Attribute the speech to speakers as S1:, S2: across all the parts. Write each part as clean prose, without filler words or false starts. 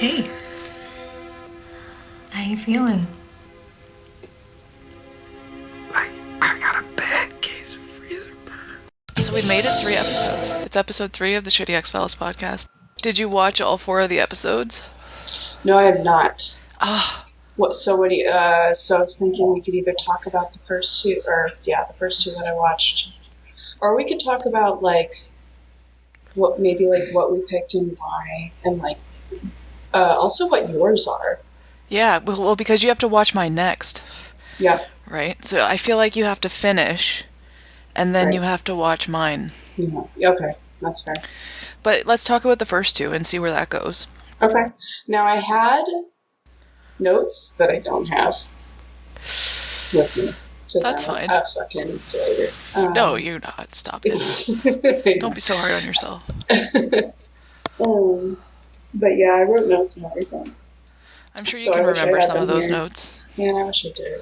S1: Hey, how you feeling?
S2: I got a bad case of freezer burn.
S3: So we made it 3 episodes. It's episode 3 of the The-XFiles podcast. Did you watch all 4 of the episodes?
S4: No, I have not.
S3: Ah.
S4: What do you, so I was thinking we could either talk about the first 2, the first 2 that I watched. Or we could talk about, what we picked and why, and, also what yours are.
S3: Yeah, well, because you have to watch mine next.
S4: Yeah.
S3: Right? So I feel like you have to finish, and then you have to watch mine.
S4: Yeah. Okay, that's fair.
S3: But let's talk about the first 2 and see where that goes.
S4: Okay. Now, I had notes that I don't have with me.
S3: That's fine.
S4: I'm a fucking failure.
S3: No, you're not. Stop it. Don't be so hard on yourself.
S4: But yeah, I wrote notes and everything.
S3: I'm sure you can remember some of those notes.
S4: Yeah, I wish I did.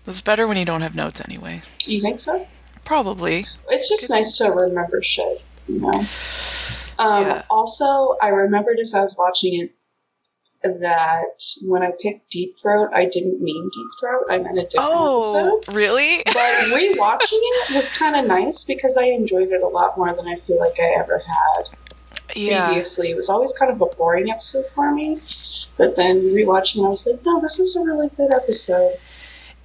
S3: It's better when you don't have notes anyway.
S4: You think so?
S3: Probably.
S4: It's just nice to remember shit, you know? Also, I remembered as I was watching it that when I picked Deep Throat, I didn't mean Deep Throat. I meant a different episode.
S3: Oh, really?
S4: But rewatching it was kind of nice because I enjoyed it a lot more than I feel like I ever had previously. It was always kind of a boring episode for me. But then rewatching it, I was like, no, this was a really good episode.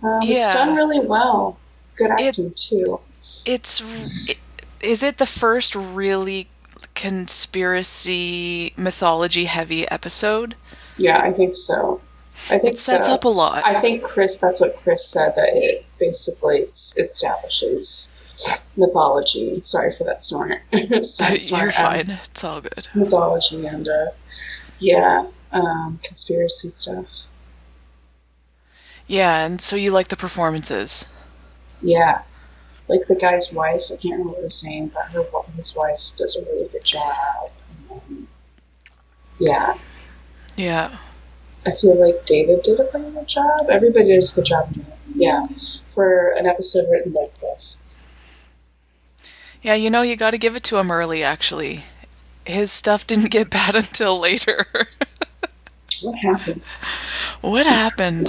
S4: It's done really well. Good acting, too.
S3: Is it the first really conspiracy mythology heavy episode?
S4: Yeah, I think so. I think
S3: it sets up a lot.
S4: I think that's what Chris said, that it basically establishes mythology. Sorry for that snort.
S3: You're fine. It's all good.
S4: Mythology and, conspiracy stuff.
S3: Yeah, and so you like the performances?
S4: Yeah. Like the guy's wife, I can't remember what his name, but his wife does a really good job. Yeah.
S3: Yeah.
S4: I feel like David did a pretty good job. Everybody does a good job in it. Yeah. For an episode written like this.
S3: Yeah, you got to give it to him early, actually. His stuff didn't get bad until later.
S4: What happened?
S3: What happened?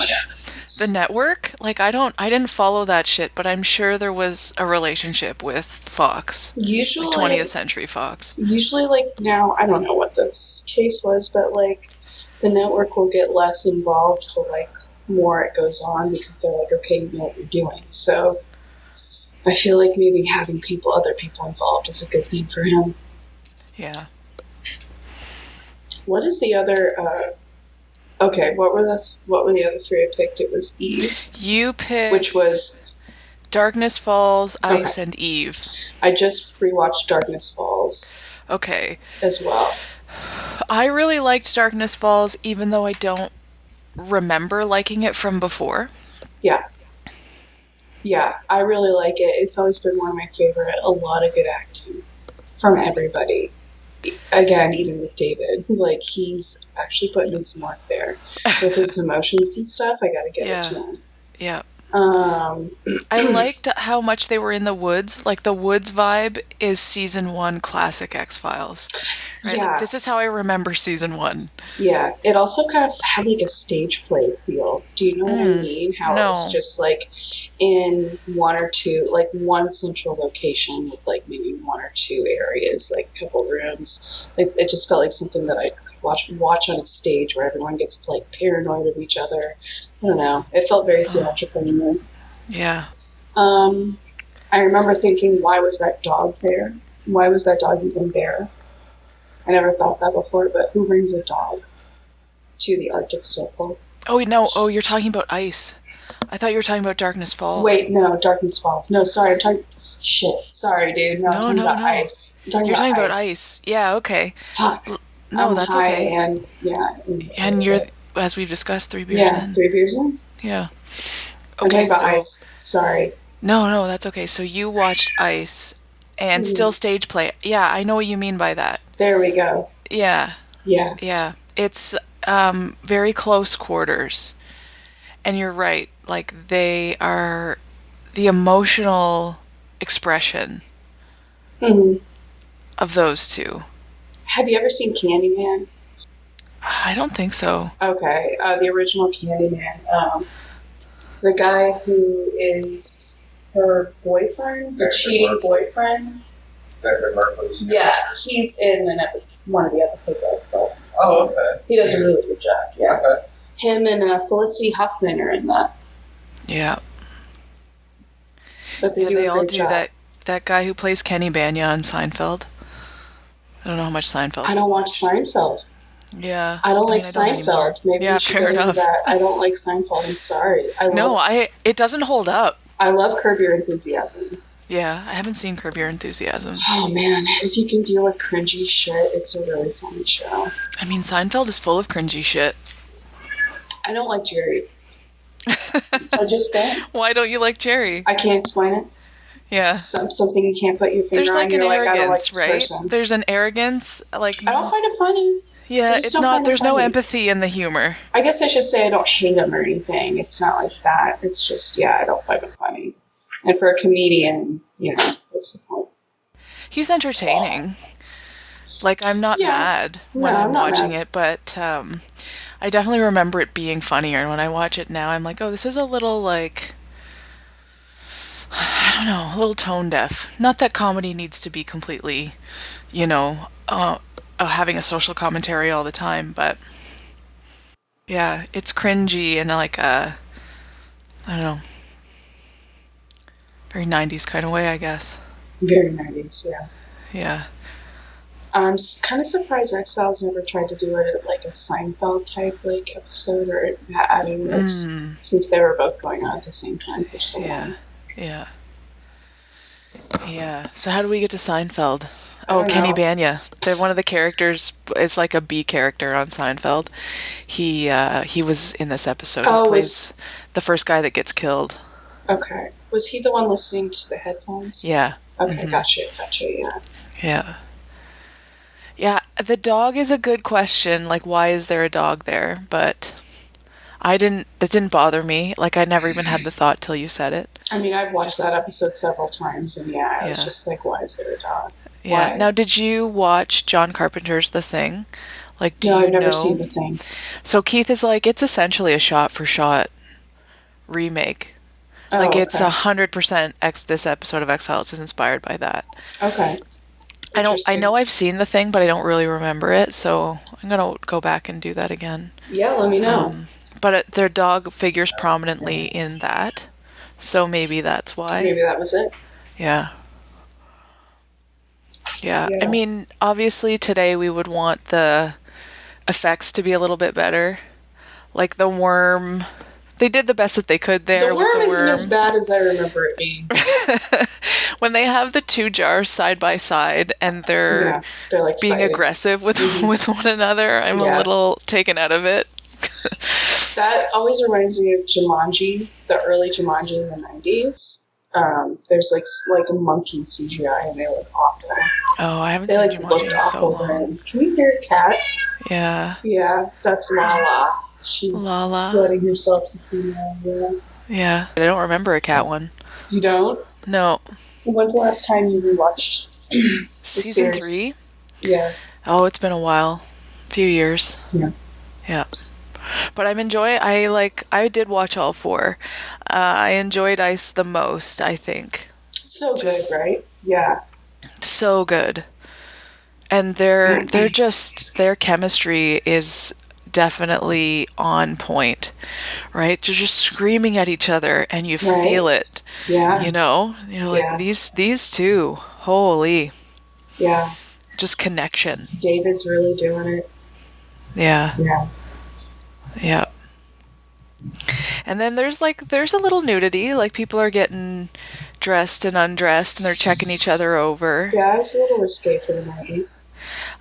S3: The network? I didn't follow that shit, but I'm sure there was a relationship with Fox.
S4: Usually
S3: 20th Century Fox.
S4: Usually, now, I don't know what this case was, but, the network will get less involved the, more it goes on, because they're like, okay, you know what you're doing. So, I feel like maybe having other people involved is a good thing for him.
S3: Yeah.
S4: What is the other, okay, what were the other 3 I picked? It was Eve.
S3: You picked...
S4: Which was...
S3: Darkness Falls, Ice, and Eve.
S4: I just rewatched Darkness Falls.
S3: Okay.
S4: As well.
S3: I really liked Darkness Falls, even though I don't remember liking it from before.
S4: Yeah. Yeah, I really like it. It's always been one of my favorite. A lot of good acting from everybody. Again, even with David. He's actually putting in some work there. With his emotions and stuff, I gotta give it to him.
S3: Yeah. I liked how much they were in the woods. The woods vibe is season 1 classic X-Files. Right?
S4: Yeah.
S3: This is how I remember season 1.
S4: Yeah. It also kind of had a stage play feel. Do you know what I mean? How it was just in one or two, one central location with maybe 1 or 2 areas, a couple rooms. It just felt like something that I could watch on a stage where everyone gets paranoid of each other. I don't know. It felt very theatrical to me.
S3: Yeah.
S4: I remember thinking, why was that dog there? Why was that dog even there? I never thought that before, but who brings a dog to the Arctic Circle?
S3: Oh, no. Oh, you're talking about Ice. I thought you were talking about Darkness Falls.
S4: Wait, no, Darkness Falls. No, sorry, I'm talking... Shit, sorry, dude. No, I'm talking about Ice.
S3: You're talking about Ice. Yeah, okay.
S4: Fuck.
S3: No, that's okay.
S4: And,
S3: and you're, as we've discussed, 3 beers in.
S4: Yeah, 3 beers in?
S3: Yeah.
S4: Okay, I'm talking about Ice. Sorry.
S3: No, that's okay. So you watched Ice and still stage play. Yeah, I know what you mean by that.
S4: There we go.
S3: Yeah.
S4: Yeah.
S3: Yeah. It's very close quarters. And you're right. They are the emotional expression of those 2.
S4: Have you ever seen Candyman?
S3: I don't think so.
S4: Okay, the original Candyman. The guy who is her boyfriend, the cheating boyfriend.
S1: Is that the Mark was?
S4: Yeah, he's in one of the episodes of X-Files.
S1: Oh, okay.
S4: He does a really good job. Yeah.
S1: Okay.
S4: Him and Felicity Huffman are in that.
S3: Yeah.
S4: But
S3: they all do job. That guy who plays Kenny Bania on Seinfeld. I don't know how much Seinfeld.
S4: I don't watch Seinfeld.
S3: Yeah.
S4: I don't like Seinfeld. Maybe
S3: yeah,
S4: you should
S3: fair
S4: go
S3: enough.
S4: That. I don't like Seinfeld. I'm sorry.
S3: It doesn't hold up.
S4: I love Curb Your Enthusiasm.
S3: Yeah, I haven't seen Curb Your Enthusiasm.
S4: Oh man, if you can deal with cringy shit, it's a really funny show.
S3: I mean, Seinfeld is full of cringy shit.
S4: I don't like Jerry. I just don't.
S3: Why don't you like Jerry?
S4: I can't explain it.
S3: Yeah.
S4: Something you can't put your finger
S3: There's like
S4: on.
S3: an arrogance,
S4: I don't like this
S3: right?
S4: person.
S3: There's an arrogance. Like
S4: I don't find it funny.
S3: Yeah, it's not. There's no empathy in the humor.
S4: I guess I should say I don't hate him or anything. It's not like that. It's just I don't find it funny. And for a comedian, what's the point?
S3: He's entertaining. Like I'm not mad when I'm watching it, but I definitely remember it being funnier. And when I watch it now, I'm like, oh, this is a little like. I don't know, a little tone deaf. Not that comedy needs to be completely, having a social commentary all the time, but yeah, it's cringy in like a, I don't know, very 90s kind of way, I guess.
S4: Very 90s, yeah.
S3: Yeah.
S4: I'm kind of surprised X-Files never tried to do it like a Seinfeld type like episode or adding this, since they were both going on at the same time for so long.
S3: Yeah. Yeah. So how do we get to Seinfeld? Oh, Kenny Bania. They're one of the characters is like a B character on Seinfeld. He was in this episode.
S4: Oh,
S3: he plays the first guy that gets killed.
S4: Okay. Was he the one listening to the headphones?
S3: Yeah.
S4: Okay, gotcha, yeah.
S3: Yeah. Yeah, the dog is a good question. Like, why is there a dog there? But that didn't bother me. Like, I never even had the thought till you said it.
S4: I mean, I've watched that episode several times, and I was just like, why is there a dog?
S3: Yeah.
S4: Why?
S3: Now, did you watch John Carpenter's The Thing? Like,
S4: No, I've never seen The Thing.
S3: So Keith is like, it's essentially a shot-for-shot remake. Like, it's 100% this episode of X-Files is inspired by that.
S4: Okay.
S3: I know I've seen The Thing, but I don't really remember it, so I'm going to go back and do that again.
S4: Yeah, let me know.
S3: But their dog figures prominently in that, so maybe that's why.
S4: Maybe that was it.
S3: Yeah. I mean, obviously today we would want the effects to be a little bit better. Like the worm, they did the best that they could there.
S4: The worm isn't as bad as I remember it being.
S3: When they have the two jars side by side and they're like being fighting. Aggressive with one another, I'm a little taken out of it.
S4: That always reminds me of Jumanji, the early Jumanji in the 90s. There's like a monkey CGI and they look awful.
S3: Oh, I haven't seen Jumanji in so long.
S4: Can we hear a cat?
S3: Yeah.
S4: Yeah, that's Lala. She's letting herself be
S3: Yeah. I don't remember a cat one.
S4: You don't?
S3: No.
S4: When's the last time you rewatched
S3: Season 3?
S4: Yeah.
S3: Oh, it's been a while. A few years.
S4: Yeah.
S3: Yeah. But I did watch all 4. I enjoyed Ice the most, I think.
S4: So good, right? Yeah.
S3: So good. And their chemistry is definitely on point, right? They're just screaming at each other and you feel it.
S4: Yeah.
S3: Like these two, holy.
S4: Yeah.
S3: Just connection.
S4: David's really doing it.
S3: Yeah.
S4: Yeah.
S3: Yeah. And then there's a little nudity, like people are getting dressed and undressed and they're checking each other over.
S4: Yeah, it was a little risque for the 90s.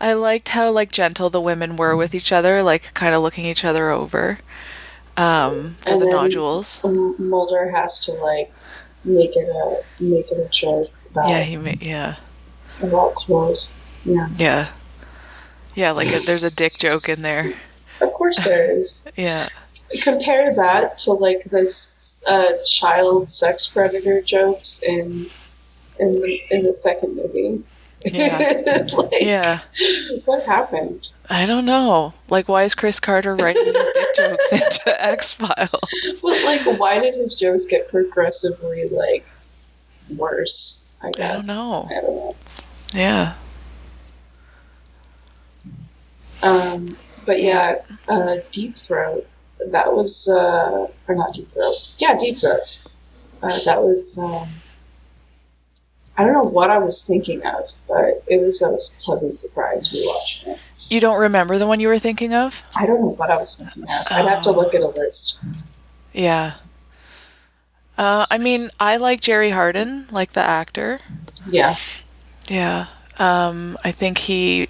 S3: I liked how gentle the women were with each other, like kind of looking each other over for the nodules.
S4: Mulder has to make it a joke about about clothes. Yeah.
S3: Yeah. Yeah, there's a dick joke in there.
S4: Of course there is.
S3: Yeah.
S4: Compare that to this child sex predator jokes in the second movie.
S3: Yeah. Yeah.
S4: What happened?
S3: I don't know. Like, why is Chris Carter writing these dick jokes into X-Files?
S4: Well, like, why did his jokes get progressively, like, worse, I guess?
S3: I don't know.
S4: Yeah. But yeah, Deep Throat, that was, or not Deep Throat. Yeah, Deep Throat. That was, I don't know what I was thinking of, but it was a pleasant surprise rewatching it.
S3: You don't remember the one you were thinking of?
S4: I don't know what I was thinking of. I'd have to look at a list.
S3: Yeah. I mean, I like Jerry Hardin, like the actor.
S4: Yeah.
S3: Yeah. I think he,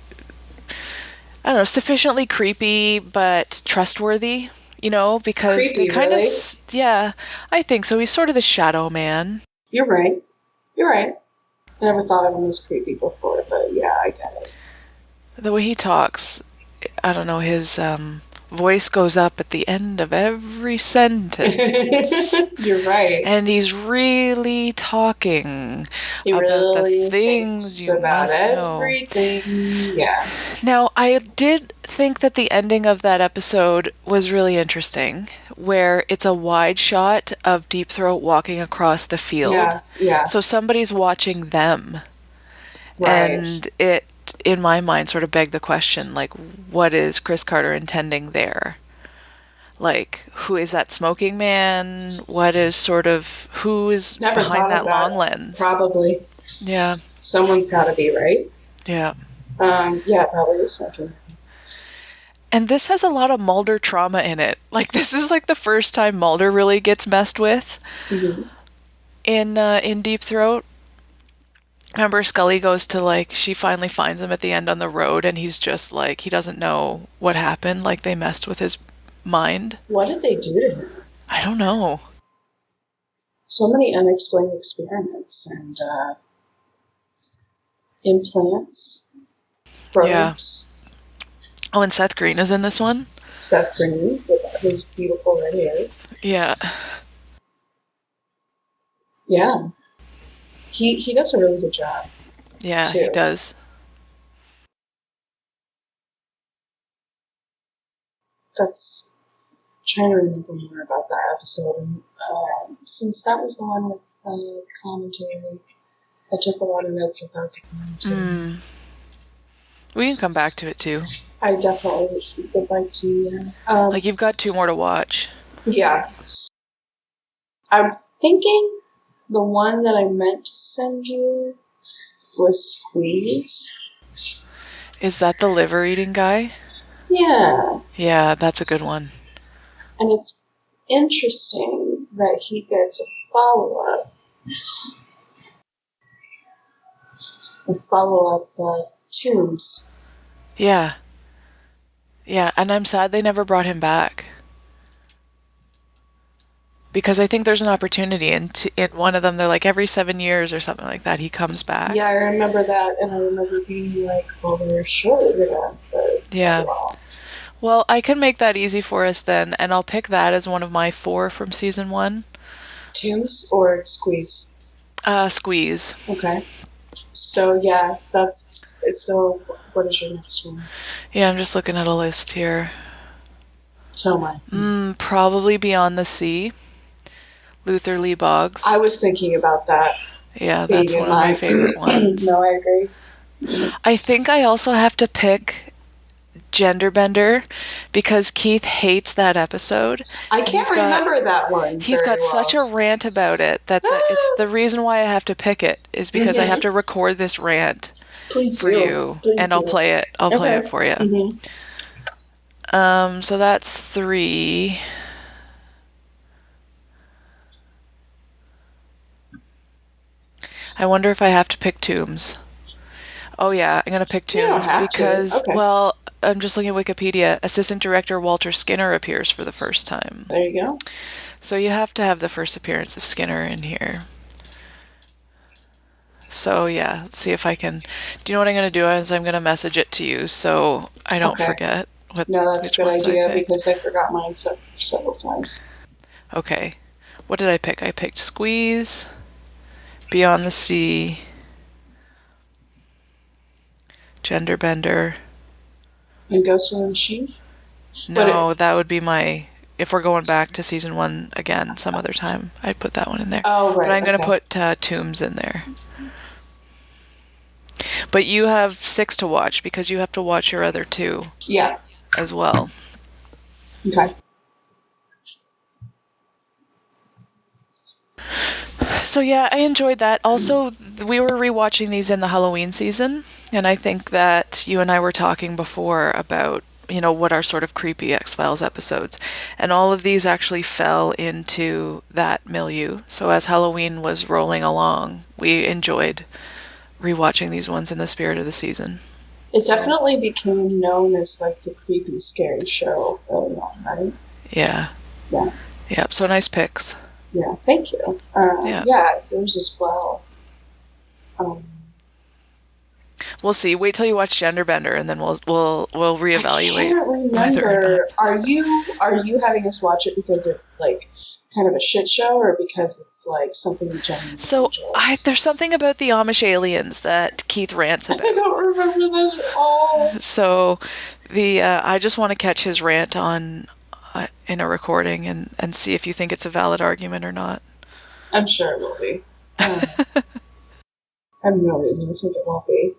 S3: I don't know, sufficiently creepy, but trustworthy, you know, because
S4: creepy,
S3: they kind
S4: really?
S3: of, yeah, I think so. He's sort of the shadow man.
S4: You're right. I never thought of him as creepy before, but yeah, I get it.
S3: The way he talks, I don't know, his voice goes up at the end of every sentence.
S4: You're right.
S3: And he's really talking about
S4: really
S3: the things you
S4: about
S3: must
S4: everything.
S3: know.
S4: Yeah.
S3: Now, I did think that the ending of that episode was really interesting, where it's a wide shot of Deep Throat walking across the field.
S4: Yeah.
S3: So somebody's watching them.
S4: Right.
S3: And it, in my mind, sort of begged the question, like, what is Chris Carter intending there? Like, who is that smoking man? What is sort of, who is behind that long lens?
S4: Probably.
S3: Yeah.
S4: Someone's got to be, right?
S3: Yeah.
S4: Yeah, probably the smoking man.
S3: And this has a lot of Mulder trauma in it. Like, this is like the first time Mulder really gets messed with in Deep Throat. Remember, Scully goes to, like, she finally finds him at the end on the road, and he's just like, he doesn't know what happened. Like, they messed with his mind.
S4: What did they do to him?
S3: I don't know.
S4: So many unexplained experiments and implants, probes.
S3: Yeah. Oh, and Seth Green is in this one?
S4: Seth Green with his beautiful red hair.
S3: Yeah.
S4: Yeah. He does a really good job.
S3: Yeah,
S4: too.
S3: He does.
S4: That's trying to remember more about that episode. And, since that was the one with the commentary, I took a lot of notes about the commentary.
S3: We can come back to it too.
S4: I definitely would like to.
S3: Like, you've got 2 more to watch.
S4: Yeah. I'm thinking the one that I meant to send you was Squeeze.
S3: Is that the liver eating guy?
S4: Yeah.
S3: Yeah, that's a good one.
S4: And it's interesting that he gets a follow-up. Tombs.
S3: Yeah. Yeah, and I'm sad they never brought him back. Because I think there's an opportunity, in one of them, they're like, every 7 years or something like that, he comes back.
S4: Yeah, I remember that, and I remember being like, well, they're surely gonna, but
S3: yeah.
S4: Wow.
S3: Well, I can make that easy for us then, and I'll pick that as one of my 4 from season 1.
S4: Tombs or Squeeze?
S3: Squeeze.
S4: Okay. So, yeah, so what is your next one?
S3: Yeah, I'm just looking at a list here.
S4: So am I.
S3: Probably Beyond the Sea. Luther Lee Boggs.
S4: I was thinking about that.
S3: Yeah, that's one of my favorite ones.
S4: No, I agree.
S3: I think I also have to pick Genderbender because Keith hates that episode.
S4: I can't remember that one.
S3: He's got such a rant about it that it's the reason why I have to pick it is because I have to record this rant for you, and I'll play it. I'll play it for you. So that's 3. I wonder if I have to pick Tombs. Oh yeah, I'm gonna pick Tombs because, well, I'm just looking at Wikipedia. Assistant Director Walter Skinner appears for the first time.
S4: There you go.
S3: So you have to have the first appearance of Skinner in here. So yeah, let's see if I can. Do you know what I'm gonna do? Is I'm gonna message it to you so I don't forget.
S4: No, that's a good idea because I forgot mine several times.
S3: Okay, what did I pick? I picked Squeeze, Beyond the Sea. Gender Bender.
S4: And Ghost in the Machine?
S3: No, that would be my... If we're going back to season 1 again some other time, I'd put that one in there.
S4: Oh, right.
S3: But I'm going to put Tombs in there. But you have 6 to watch because you have to watch your other 2.
S4: Yeah.
S3: As well.
S4: Okay.
S3: So yeah, I enjoyed that. Also, we were rewatching these in the Halloween season, and I think that you and I were talking before about, what are sort of creepy X-Files episodes. And all of these actually fell into that milieu. So as Halloween was rolling along, we enjoyed rewatching these ones in the spirit of the season.
S4: It definitely became known as like the creepy, scary show early on, right?
S3: Yeah.
S4: Yeah.
S3: Yeah, so nice picks.
S4: Yeah, thank you. Yeah, yours as well.
S3: We'll see. Wait till you watch Gender Bender, and then we'll reevaluate.
S4: I can't remember. Are you having us watch it because it's like kind of a shit show, or because it's like something you genuinely enjoy?
S3: There's something about the Amish aliens that Keith rants about.
S4: I don't remember that at all.
S3: So I just want to catch his rant on in a recording and see if you think it's a valid argument or not.
S4: I'm sure it will be. I have no reason to think it won't be.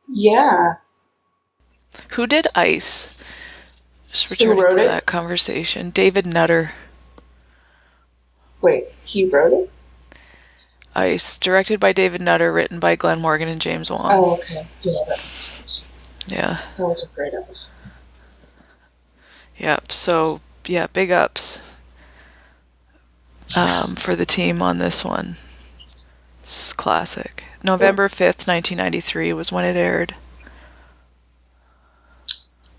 S4: Yeah.
S3: Who did Ice? Just returning to that conversation. David Nutter.
S4: Wait, he wrote it?
S3: Ice, directed by David Nutter, written by Glenn Morgan and James Wan.
S4: Oh, okay. Yeah, that makes sense.
S3: Yeah.
S4: That was a great episode.
S3: Yep. So, yeah, big ups for the team on this one. It's classic. November 5th, 1993 was when it aired.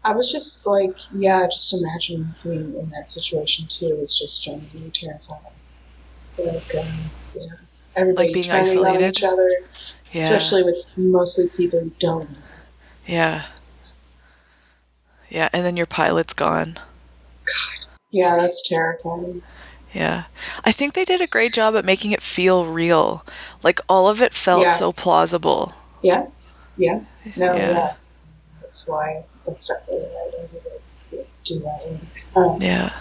S4: I was just like, just imagine being in that situation too. It's just genuinely terrifying. Like, everybody
S3: like being
S4: turning on each other, especially with mostly people you don't know.
S3: Yeah. Yeah, and then your pilot's gone.
S4: God. Yeah, that's terrifying.
S3: Yeah. I think they did a great job at making it feel real. Like, all of it felt so plausible.
S4: Yeah. Yeah. No, yeah. That's why, that's definitely the right idea to do that.
S3: Yeah.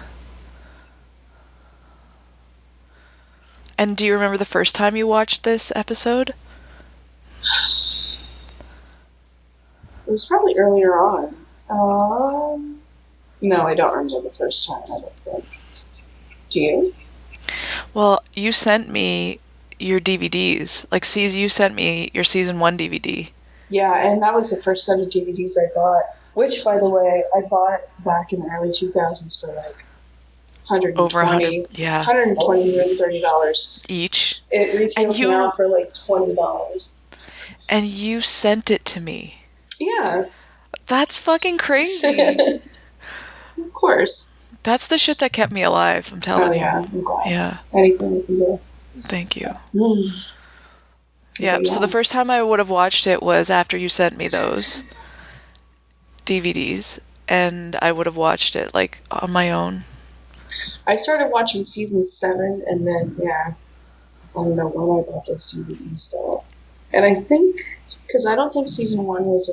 S3: And do you remember the first time you watched this episode?
S4: It was probably earlier on. No, I don't remember the first time, I don't think. Do you?
S3: Well, you sent me your DVDs. Like, you sent me your season 1 DVD.
S4: Yeah, and that was the first set of DVDs I bought, which, by the way, I bought back in the early 2000s for like $120, $130
S3: each.
S4: It retails now for like $20.
S3: And you sent it to me.
S4: Yeah.
S3: That's fucking crazy.
S4: Of course.
S3: That's the shit that kept me alive, I'm telling you.
S4: I'm glad.
S3: Yeah.
S4: Anything we can do.
S3: Thank you.
S4: Yeah,
S3: so the first time I would have watched it was after you sent me those DVDs, and I would have watched it, like, on my own.
S4: I started watching season 7, and then, I don't know when I bought those DVDs, though. And I think, because I don't think season 1 was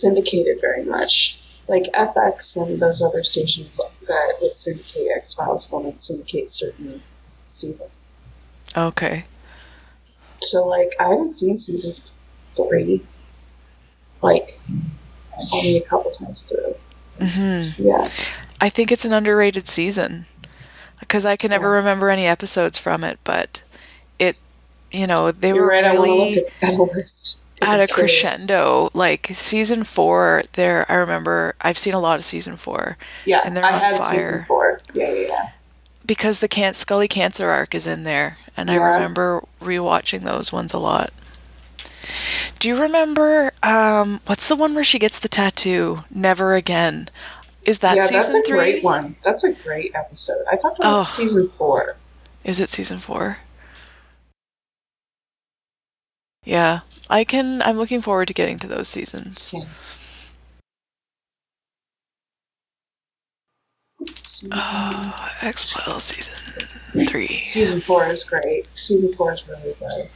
S4: syndicated very much. Like, FX and those other stations that would syndicate X-Files wanted to syndicate certain seasons.
S3: Okay.
S4: So, like, I haven't seen season 3, like, only a couple times through.
S3: Mm-hmm.
S4: Yeah.
S3: I think it's an underrated season, because I can never remember any episodes from it, but it, they were
S4: right,
S3: really...
S4: I want to look at a list.
S3: At a crescendo, like season 4, I remember I've seen a lot of season 4.
S4: Yeah,
S3: and they're
S4: I
S3: on
S4: had
S3: fire.
S4: season 4. Yeah.
S3: Because the Scully Cancer arc is in there, and I remember rewatching those ones a lot. Do you remember, what's the one where she gets the tattoo? Never Again. Is that season 3? Yeah, that's a
S4: great one. That's a great episode. I thought that was season 4.
S3: Is it season 4? Yeah. I'm looking forward to getting to those seasons.
S4: Same.
S3: X-Files season 3.
S4: Season 4 is great. Season 4 is really good.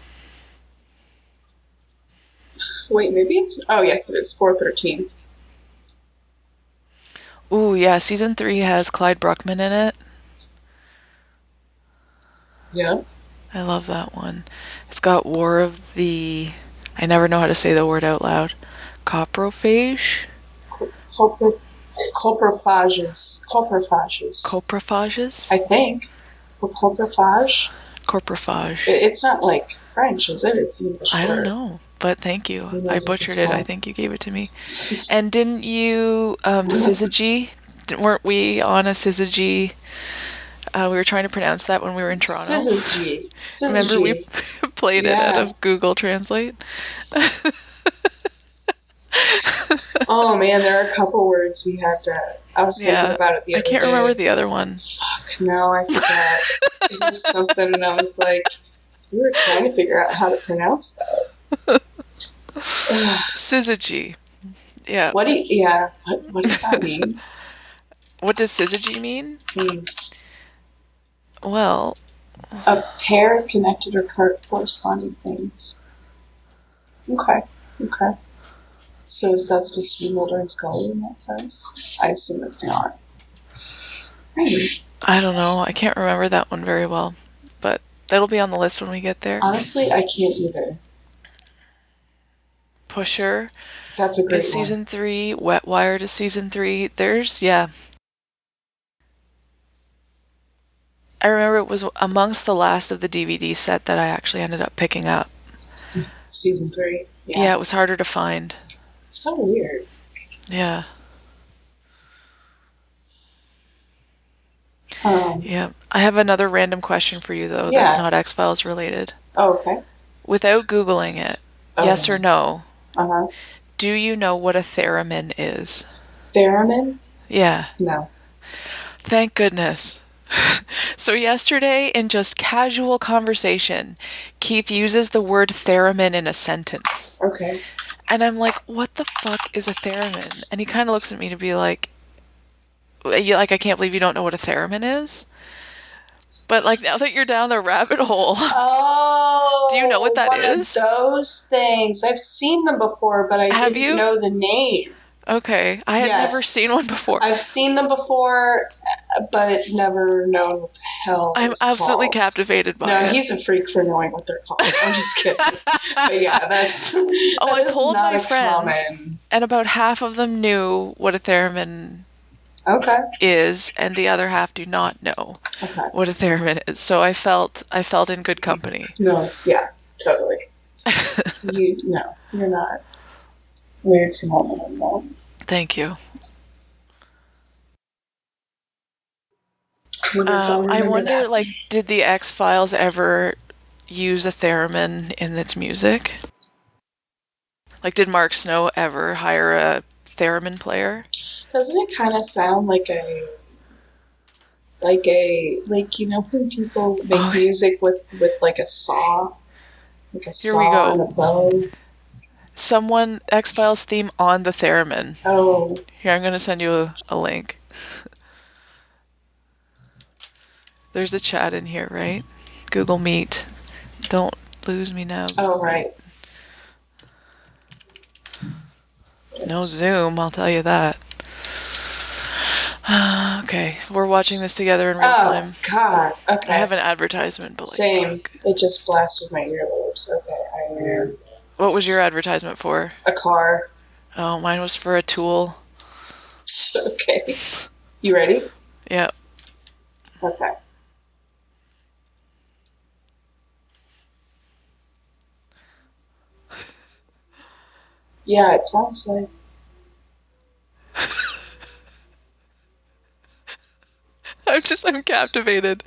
S4: Wait, maybe it's... Oh, yes, it is. 413.
S3: Ooh, yeah, season 3 has Clyde Bruckman in it.
S4: Yeah.
S3: I love that one. It's got War of the... I never know how to say the word out loud. Coprophage?
S4: Coprophages.
S3: Coprophages?
S4: I think. But coprophage?
S3: Corporaphage.
S4: It's not like French, is it? It's English.
S3: I don't know, but thank you. I butchered it. I think you gave it to me.
S4: It's
S3: And didn't you syzygy? Weren't we on a syzygy? We were trying to pronounce that when we were in Toronto.
S4: Syzygy.
S3: Remember we played it out of Google Translate?
S4: Oh man, there are a couple words we have to... I was thinking about it the other day.
S3: I can't remember the other one.
S4: Fuck, no, I forgot. It was something, and I was like, we were trying to figure out how to pronounce that.
S3: Syzygy. Yeah.
S4: What does that mean?
S3: What does syzygy mean? Well...
S4: A pair of connected or corresponding things. Okay. So is that supposed to be Mulder and Scully in that sense? I assume it's not.
S3: I don't know. I can't remember that one very well. But that'll be on the list when we get there.
S4: Honestly, I can't either.
S3: Pusher.
S4: That's a great one.
S3: Season 3. Wet Wire to season 3. There's, I remember it was amongst the last of the DVD set that I actually ended up picking up.
S4: Season 3.
S3: Yeah, it was harder to find.
S4: It's so weird.
S3: Yeah. Yeah. I have another random question for you, though, that's not X-Files related.
S4: Oh, okay.
S3: Without Googling it, yes or no, do you know what a theremin is?
S4: Theremin?
S3: Yeah.
S4: No.
S3: Thank goodness. So yesterday, in just casual conversation, Keith uses the word theremin in a sentence.
S4: Okay.
S3: And I'm like, what the fuck is a theremin? And he kind of looks at me to be like, I can't believe you don't know what a theremin is. But like, now that you're down the rabbit hole, do you know what that is?
S4: One of those things. I've seen them before, but I didn't know the name.
S3: Okay, I had never seen one before.
S4: I've seen them before, but never known what the hell
S3: I'm absolutely captivated by it.
S4: No, he's a freak for knowing what they're called. I'm just kidding. But yeah, that's
S3: I told my friends, and about half of them knew what a theremin is, and the other half do not know what a theremin is. So I felt in good company.
S4: No, yeah, totally. You're not weird phenomenon, no.
S3: Thank you.
S4: I
S3: wonder, like, did the X-Files ever use a theremin in its music? Like, did Mark Snow ever hire a theremin player?
S4: Doesn't it kind of sound like when people make music with like a saw? Like a saw and a bow?
S3: Someone, X-Files theme on the theremin.
S4: Oh.
S3: Here, I'm going to send you a link. There's a chat in here, right? Google Meet. Don't lose me now.
S4: Oh, right.
S3: No Zoom, I'll tell you that. Okay, we're watching this together in real time.
S4: Oh, God. Okay.
S3: I have an advertisement, but
S4: same. It just blasted my earlobes. Okay,
S3: What was your advertisement for?
S4: A car.
S3: Oh, mine was for a tool.
S4: Okay. You ready?
S3: Yeah.
S4: Okay. Yeah, it sounds like...
S3: I'm captivated.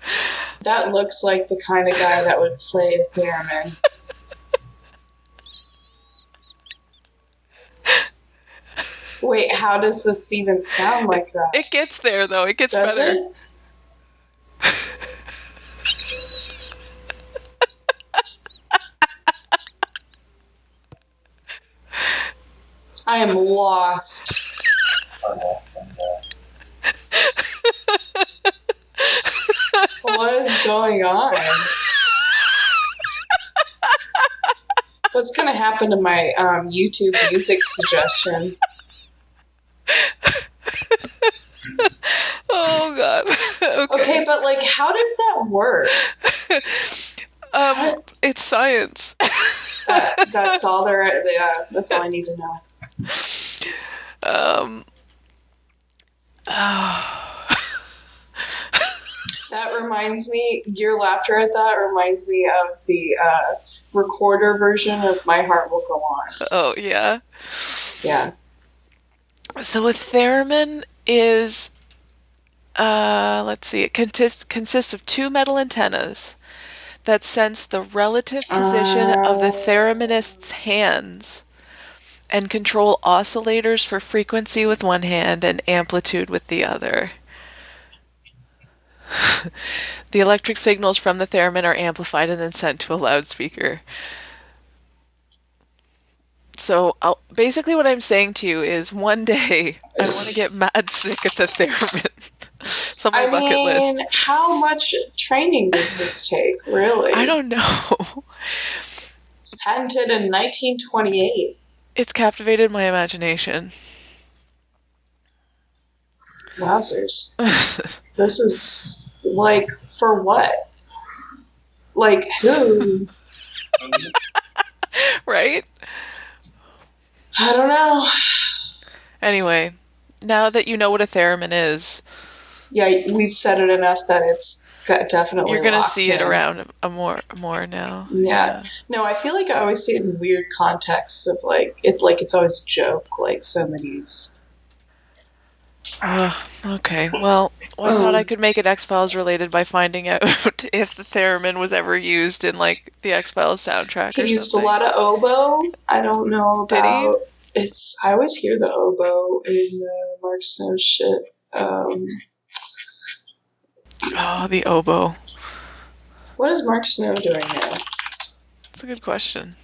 S4: That looks like the kind of guy that would play a theremin. Wait, how does this even sound like that?
S3: It gets there, though. It gets
S4: Does
S3: better.
S4: It? I am lost. What is going on? What's going to happen to my YouTube music suggestions?
S3: Oh God.
S4: Okay, but like, how does that work?
S3: It's science.
S4: That's all there. Yeah, that's all I need to know. That reminds me. Your laughter at that reminds me of the recorder version of "My Heart Will Go On."
S3: Oh yeah.
S4: Yeah.
S3: So a theremin is, let's see, it consists of two metal antennas that sense the relative position of the thereminist's hands and control oscillators for frequency with one hand and amplitude with the other. The electric signals from the theremin are amplified and then sent to a loudspeaker. So basically what I'm saying to you is one day I want to get mad sick at the theremin. It's on my bucket list.
S4: How much training does this take, really?
S3: I don't know.
S4: It's patented in 1928.
S3: It's captivated my imagination.
S4: Wowzers. This is, like, for what? Like, who?
S3: Right?
S4: I don't know.
S3: Anyway, now that you know what a theremin is...
S4: Yeah, we've said it enough that it's definitely
S3: you're going to
S4: locked
S3: see it
S4: in.
S3: around more now.
S4: Yeah. No, I feel like I always see it in weird contexts of, like, it's always a joke, like, somebody's...
S3: Okay, well, I thought I could make it X-Files related by finding out if the theremin was ever used in, like, the X-Files soundtrack or something.
S4: He used a lot of oboe. I don't know about...
S3: Did he?
S4: I always hear the oboe in Mark Snow's shit.
S3: The oboe.
S4: What is Mark Snow doing now?
S3: That's a good question.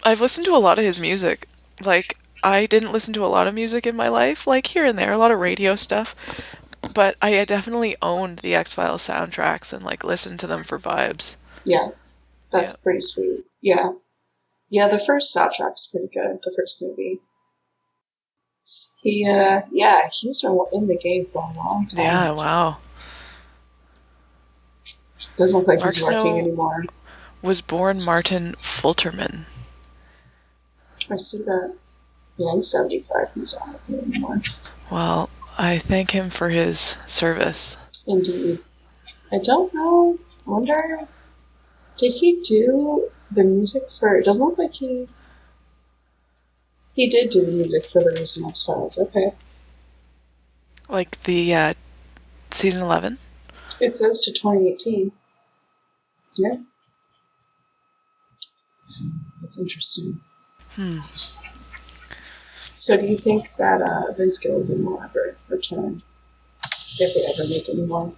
S3: I've listened to a lot of his music. Like, I didn't listen to a lot of music in my life, like here and there, a lot of radio stuff. But I definitely owned the X-Files soundtracks and, like, listened to them for vibes.
S4: Yeah. That's pretty sweet. Yeah. Yeah, the first soundtrack's pretty good, the first movie. He's been in the game for a long time.
S3: Yeah, wow.
S4: Doesn't look like
S3: Mark
S4: he's working
S3: Snow
S4: anymore.
S3: Was born Martin Fulterman.
S4: I see that. Yeah, he's 75. He's not with me anymore.
S3: Well, I thank him for his service.
S4: Indeed. I don't know. I wonder, did he do the music for... It doesn't look like he... He did do the music for the recent X-Files. Okay.
S3: Like the season 11?
S4: It says to 2018. Yeah. That's interesting. So do you think that Vince Gilligan will ever return? If they ever make any more?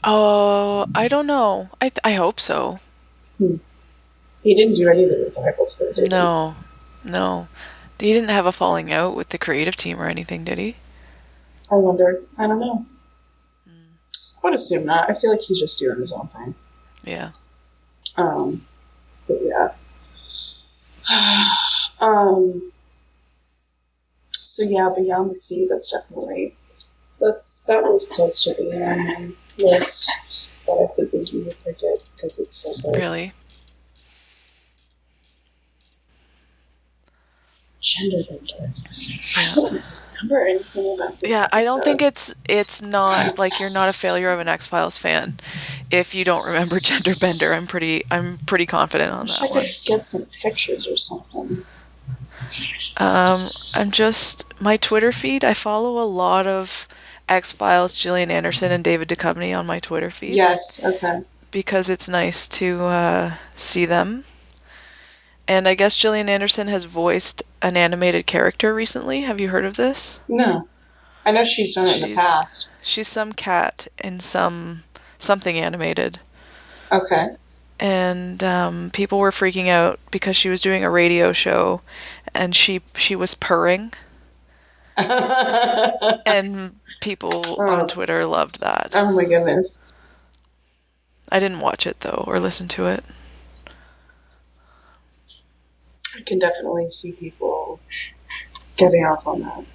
S3: Oh, I don't know. I hope so.
S4: He didn't do any of the revivals, though, did he?
S3: No. He didn't have a falling out with the creative team or anything, did he?
S4: I wonder. I don't know. I would assume not. I feel like he's just doing his own thing.
S3: Yeah.
S4: But yeah. So yeah, Beyond the Sea, that's definitely... That was close to being on my list, but I figured you would pick it because it's so good.
S3: Really?
S4: Gender bender. I don't remember anything about this
S3: Yeah, I don't
S4: episode.
S3: think it's not like you're not a failure of an X-Files fan if you don't remember Gender Bender. I'm pretty confident on that
S4: I
S3: one.
S4: could get some pictures or something.
S3: I'm just my Twitter feed. I follow a lot of X-Files, Gillian Anderson, and David Duchovny on my Twitter feed.
S4: Yes, okay.
S3: Because it's nice to see them. And I guess Gillian Anderson has voiced an animated character recently. Have you heard of this?
S4: No. I know she's done it in the past.
S3: She's some cat in something animated.
S4: Okay.
S3: And people were freaking out because she was doing a radio show and she was purring. And people on Twitter loved that.
S4: Oh my goodness.
S3: I didn't watch it though or listen to it.
S4: can definitely see people getting off on that.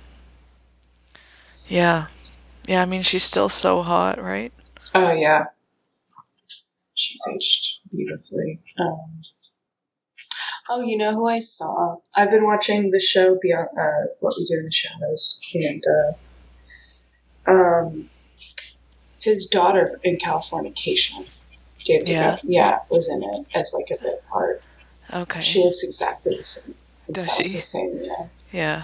S3: Yeah. Yeah, I mean, she's still so hot, right?
S4: Oh, yeah. She's aged beautifully. Oh, you know who I saw? I've been watching the show Beyond What We Do in the Shadows, and his daughter in Californication, David was in it as like a bit part.
S3: Okay.
S4: She looks exactly the same.
S3: Does she?
S4: The same, yeah.
S3: Yeah.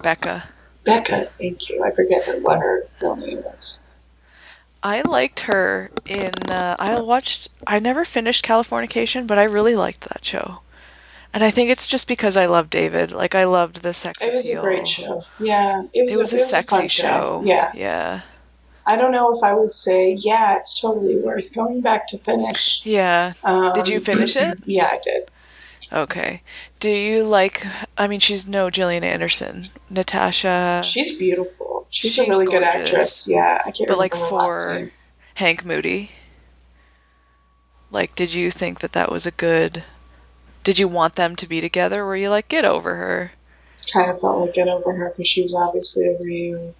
S3: Becca,
S4: thank you. I forget what her real name was.
S3: I liked her in, I never finished Californication, but I really liked that show. And I think it's just because I love David. Like, I loved the sex appeal.
S4: It was a great show. Yeah. It was
S3: a sexy
S4: fun
S3: show.
S4: Yeah.
S3: Yeah.
S4: I don't know if I would say, yeah, it's totally worth going back to finish.
S3: Yeah. Did you finish it?
S4: Yeah, I did.
S3: Okay. Do you like, I mean, she's no Gillian Anderson. Natasha.
S4: She's beautiful. She's a really good actress. Yeah, I can't remember her last name.
S3: Hank Moody, like, did you think that was a good, did you want them to be together? Or were you like, get over her?
S4: Kind of felt like get over her because she was obviously over you.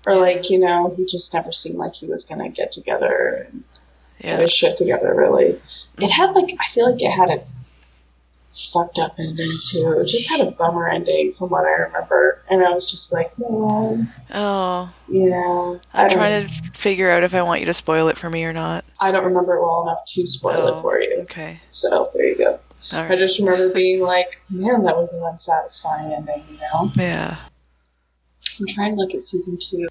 S4: Or like, you know, he just never seemed like he was going to get together and get his shit together, really. It had like, I feel like it had a fucked up ending too. It just had a bummer ending from what I remember. And I was just like, no.
S3: Oh.
S4: Yeah.
S3: I'm trying to figure out if I want you to spoil it for me or not.
S4: I don't remember it well enough to spoil it for you.
S3: Okay.
S4: So, there you go.
S3: All right.
S4: I just remember being like, man, that was an unsatisfying ending, you know?
S3: Yeah.
S4: I'm trying to look at season 2.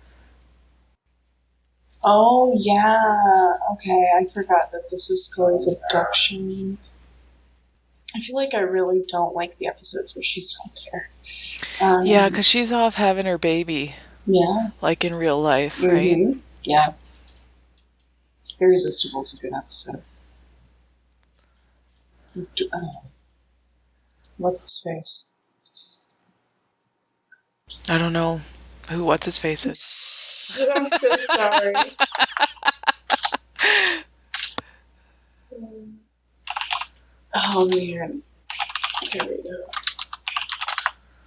S4: Oh, yeah. Okay, I forgot that this is Chloe's abduction. I feel like I really don't like the episodes where she's not there.
S3: Yeah, because she's off having her baby.
S4: Yeah.
S3: Like in real life, right?
S4: Mm-hmm. Yeah. Irresistible is a good episode. What's his face?
S3: I don't know who What's His Face is.
S4: I'm so sorry. Oh man. Here we go.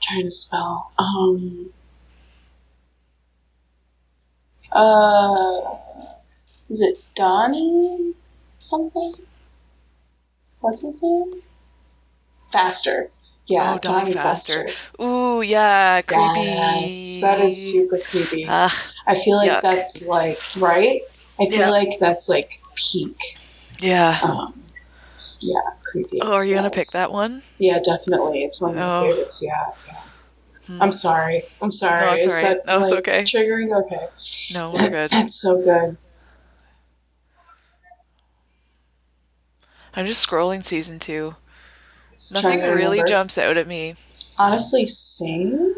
S4: Trying to spell. Is it Donnie something? What's his name? Faster. Yeah, Donnie Faster.
S3: Ooh, yeah, creepy.
S4: Yes, that is super creepy. I feel like that's like, right? I feel like that's like peak.
S3: Yeah.
S4: Yeah, creepy.
S3: Oh, are you going to pick that one?
S4: Yeah, definitely. It's one of my favorites, yeah. I'm sorry.
S3: No, it's all right. It's okay.
S4: Triggering? Okay.
S3: No, we're good.
S4: That's so good.
S3: I'm just scrolling season 2. Nothing really jumps out at me.
S4: Honestly, same.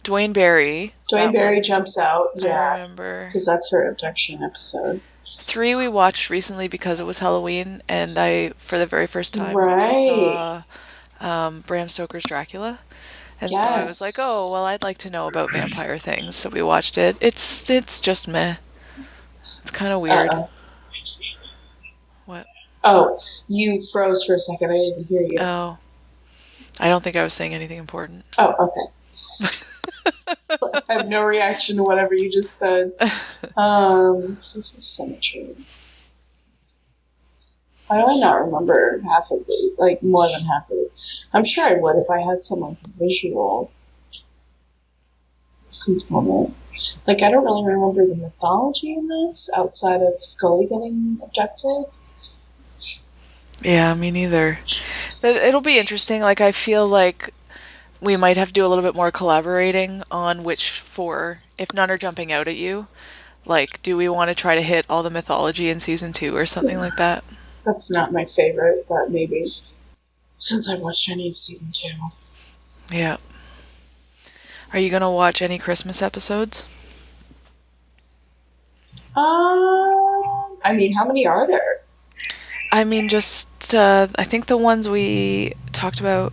S3: Dwayne Barry.
S4: Dwayne Barry jumps out, yeah.
S3: I remember.
S4: Because that's her abduction episode.
S3: 3 we watched recently because it was Halloween, and I, for the very first time, saw Bram Stoker's Dracula. And so I was like, oh, well, I'd like to know about vampire things. So we watched it. It's just meh. It's kind of weird. What?
S4: Oh, you froze for a second. I didn't hear you.
S3: Oh. I don't think I was saying anything important.
S4: Oh, okay. I have no reaction to whatever you just said. Symmetry. Why do I not remember half of it? Like, more than half of it. I'm sure I would if I had some, like, visual component. Like, I don't really remember the mythology in this, outside of Scully getting abducted.
S3: Yeah, me neither. But it'll be interesting. Like, I feel like we might have to do a little bit more collaborating on which 4, if none are jumping out at you. Like, do we want to try to hit all the mythology in season 2 or something like that?
S4: That's not my favorite, but maybe. Since I've watched any of season 2.
S3: Yeah. Are you going to watch any Christmas episodes?
S4: I mean, how many are there?
S3: I mean, just, I think the ones we talked about,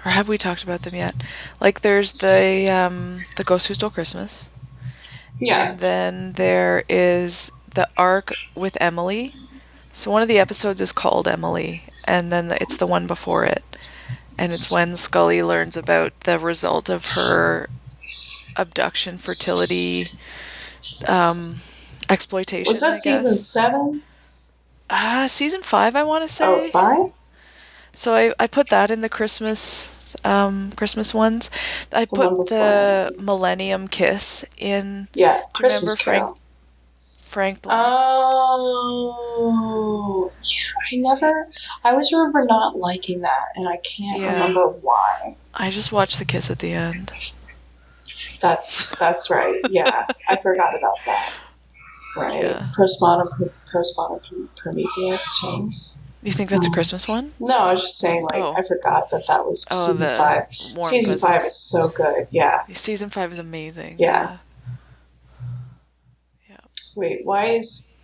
S3: or have we talked about them yet? Like, there's the Ghost Who Stole Christmas.
S4: Yeah.
S3: And then there is the arc with Emily. So one of the episodes is called Emily, and then it's the one before it. And it's when Scully learns about the result of her abduction, fertility, exploitation.
S4: Was that season 7?
S3: Season 5, I want to say.
S4: Oh, 5?
S3: So I put that in the Christmas ones. I put the Millennium Kiss in.
S4: Yeah, Christmas Carol.
S3: Frank Black.
S4: Oh, yeah, I always remember not liking that, and I can't remember why.
S3: I just watched the kiss at the end.
S4: That's right. Yeah, I forgot about that. Right.
S3: Yeah.
S4: Postmodern Prometheus too.
S3: You think that's a Christmas one?
S4: No, I was just saying, I forgot that was season 5. Season 5 is so good. Yeah.
S3: Season 5 is amazing.
S4: Yeah. Wait, why is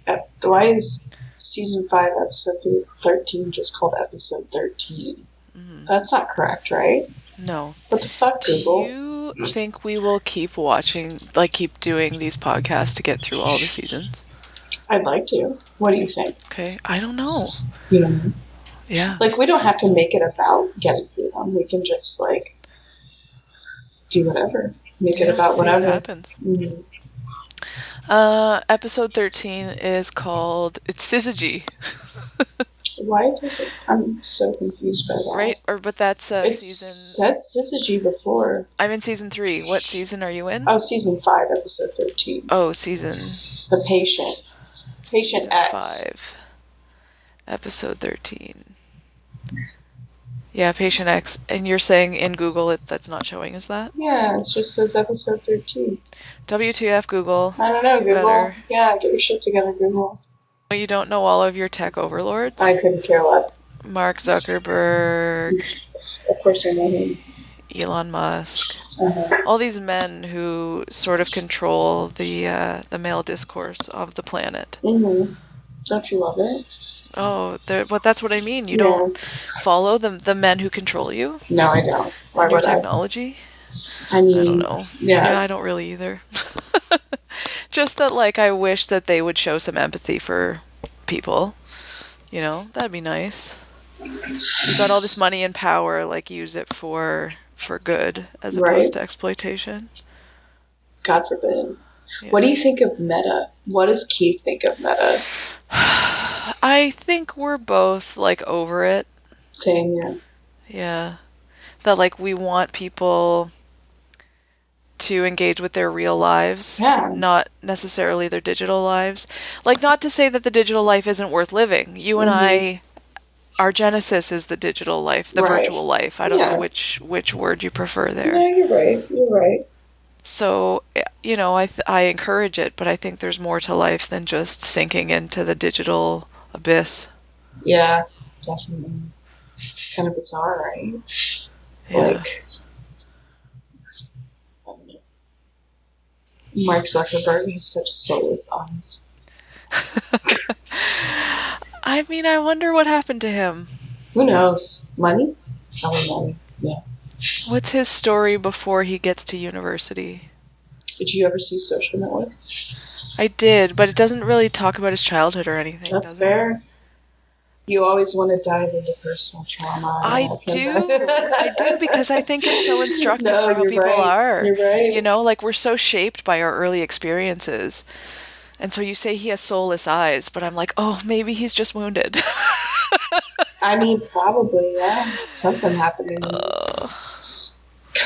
S4: season 5 episode 13 just called episode 13? Mm-hmm. That's not correct, right?
S3: No.
S4: What the fuck, Google?
S3: Do you think we will keep watching, keep doing these podcasts to get through all the seasons?
S4: I'd like to. What do you think?
S3: Okay, I don't know.
S4: You don't know?
S3: Yeah.
S4: We don't have to make it about getting through them. We can just, do whatever. Make it about whatever.
S3: What happens.
S4: Mm-hmm.
S3: Episode 13 is called It's Syzygy.
S4: Why does it? I'm so confused by that.
S3: Right? But that's season.
S4: It said Syzygy before.
S3: I'm in season 3. What season are you in?
S4: Oh, season 5, episode 13.
S3: Oh, season.
S4: The Patient. Patient
S3: season
S4: X.
S3: 5. Episode 13. Yeah, Patient X. And you're saying in Google that's not showing us that?
S4: Yeah, it just says episode 13.
S3: WTF, Google.
S4: I don't know, Google. Better. Yeah, get your shit together, Google.
S3: You don't know all of your tech overlords?
S4: I couldn't care less.
S3: Mark Zuckerberg.
S4: Of course I know him.
S3: Elon Musk. All these men who sort of control the male discourse of the planet.
S4: Mm-hmm. Don't you love it?
S3: Oh, but that's what I mean. You don't follow the men who control you?
S4: No, I don't.
S3: Why your technology?
S4: I mean,
S3: I don't know. Yeah, I don't really either. Just that, I wish that they would show some empathy for people. That'd be nice. You got all this money and power, use it for good as opposed to exploitation.
S4: God forbid. Yeah. What do you think of Meta? What does Keith think of Meta?
S3: I think we're both, over it.
S4: Same, yeah.
S3: Yeah. That, we want people to engage with their real lives, not necessarily their digital lives. Not to say that the digital life isn't worth living. You and I, our genesis is the digital life, the virtual life. I don't know which word you prefer there.
S4: No, you're right. You're right.
S3: So, I encourage it, but I think there's more to life than just sinking into the digital abyss.
S4: Definitely. It's kind of bizarre, right?
S3: Yeah.
S4: Mark Zuckerberg has such soulless eyes.
S3: I mean, I wonder what happened to him.
S4: Who knows? Money? Probably money. Yeah.
S3: What's his story before he gets to university?
S4: Did you ever see Social Network?
S3: I did, but it doesn't really talk about his childhood or anything.
S4: That's fair. You always want to dive into personal trauma.
S3: I do, because I think it's so instructive for how people are.
S4: You're right.
S3: We're so shaped by our early experiences. And so you say he has soulless eyes, but I'm like, oh, maybe he's just wounded.
S4: I mean, probably, yeah. Something happened to him.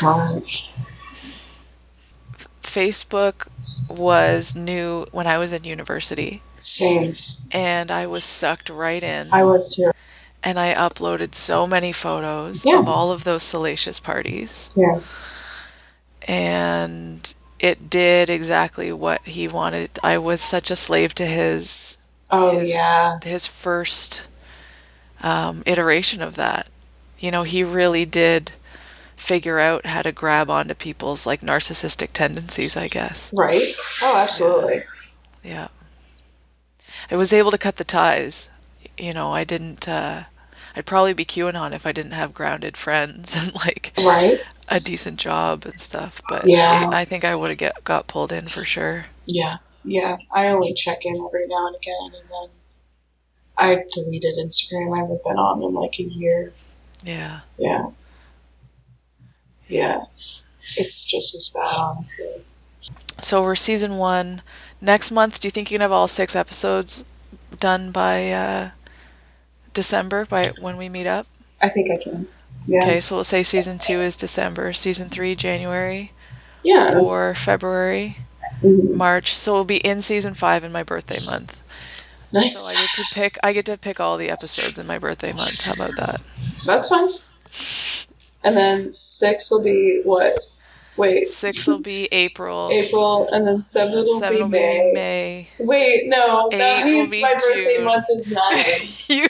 S4: God.
S3: Facebook was new when I was in university.
S4: Same.
S3: And I was sucked right in.
S4: I was too.
S3: And I uploaded so many photos of all of those salacious parties.
S4: Yeah.
S3: And it did exactly what he wanted. I was such a slave to his first iteration of that. He really did figure out how to grab onto people's narcissistic tendencies, I guess.
S4: Right. Oh, absolutely.
S3: Yeah. I was able to cut the ties. I didn't I'd probably be QAnon if I didn't have grounded friends and a decent job and stuff. But I think I would have got pulled in for sure.
S4: Yeah. Yeah. I only check in every now and again, and then I deleted Instagram. I haven't been on in like a year.
S3: Yeah.
S4: Yeah. Yeah. It's just as bad, honestly.
S3: So we're season 1. Next month, do you think you can have all 6 episodes done by December, by when we meet up?
S4: I think I can. Yeah.
S3: Okay, so we'll say season 2 is December, season 3 January,
S4: Yeah.
S3: 4 February, March. So we'll be in season 5 in my birthday month.
S4: Nice.
S3: So I get to pick all the episodes in my birthday month. How about that?
S4: That's fine. And then 6 will be what? Wait.
S3: 6 will be April.
S4: April, and then 7 will be May. Wait, no, that means my birthday month is 9.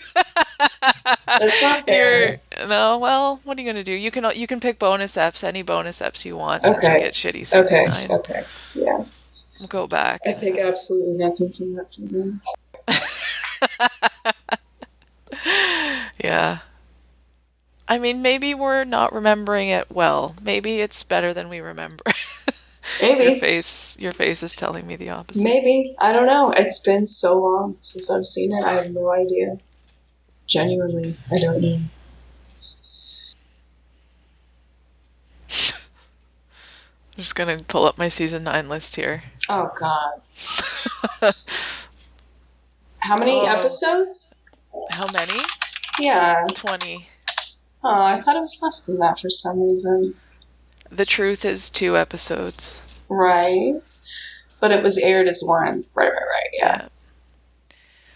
S4: That's not fair.
S3: No, well, what are you gonna do? You can pick bonus eps, any bonus eps you want. Since you get shitty season 9.
S4: Okay, yeah.
S3: We'll go back.
S4: I pick absolutely nothing from that season.
S3: Yeah. I mean, maybe we're not remembering it well. Maybe it's better than we remember.
S4: Maybe.
S3: Your face is telling me the opposite.
S4: Maybe. I don't know. It's been so long since I've seen it. I have no idea. Genuinely, I don't know.
S3: I'm just gonna pull up my season 9 list here.
S4: Oh, God. How many episodes?
S3: How many?
S4: Yeah.
S3: 20.
S4: Oh, I thought it was less than that for some reason.
S3: The Truth is 2 episodes.
S4: Right. But it was aired as 1. Right, yeah.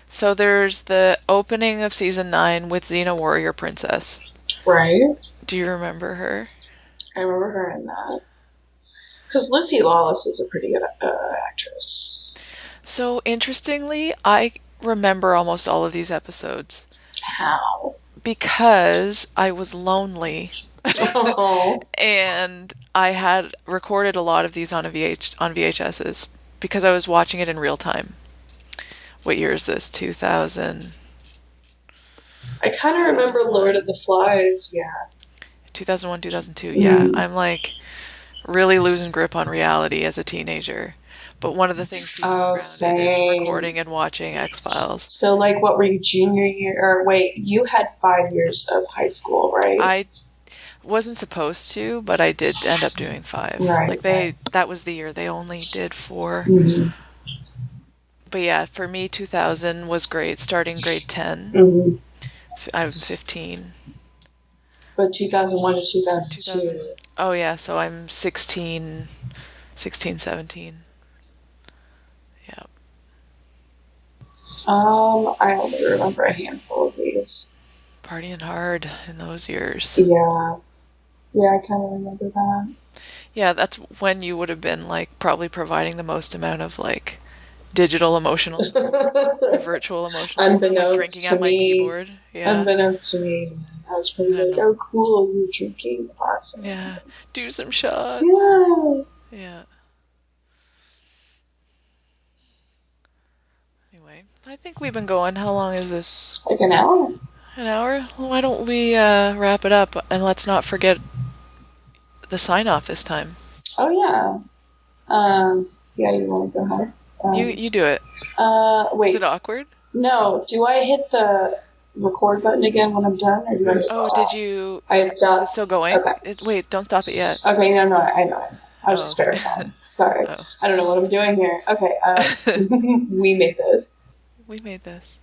S3: So there's the opening of season 9 with Xena Warrior Princess.
S4: Right.
S3: Do you remember her?
S4: I remember her in that. Because Lucy Lawless is a pretty good actress.
S3: So, interestingly, I remember almost all of these episodes.
S4: How?
S3: Because I was lonely.
S4: Oh.
S3: And I had recorded a lot of these on VHSs because I was watching it in real time. What year is this? 2000?
S4: I kind of remember Lord of the Flies, yeah.
S3: 2001, 2002, yeah. I'm like really losing grip on reality as a teenager. But one of the things is recording and watching X-Files.
S4: So, like, what were you, junior year? Or wait, you had 5 years of high school, right?
S3: I wasn't supposed to, but I did end up doing 5.
S4: Right.
S3: That was the year they only did 4.
S4: Mm-hmm.
S3: But yeah, for me, 2000 was great, starting grade 10.
S4: Mm-hmm.
S3: I was 15.
S4: But 2001 to 2002.
S3: Oh yeah, so I'm 16, 17. Yeah.
S4: I only remember a handful of these.
S3: Partying hard in those years.
S4: Yeah. Yeah, I kind of remember that.
S3: Yeah, that's when you would have been, like, probably providing the most amount of, like, digital emotional support, virtual emotional support, like drinking at my keyboard. Yeah.
S4: Unbeknownst to me, I was probably like, oh, cool, you're drinking. Awesome.
S3: Yeah. Do some shots.
S4: Yeah.
S3: Yeah. Anyway, I think we've been going. How long is this?
S4: Like an hour.
S3: An hour? Well, why don't we wrap it up, and let's not forget the sign-off this time.
S4: Oh, yeah. Yeah, you want to go ahead?
S3: You do it.
S4: Wait.
S3: Is it awkward?
S4: No. Do I hit the record button again when I'm done? Or do I just stop?
S3: Did you...
S4: I had stopped.
S3: Is it still going?
S4: Okay.
S3: Wait, don't stop it yet.
S4: Okay, no, I know. I was just verifying. Sorry. I don't know what I'm doing here. Okay, we made this.
S3: We made this.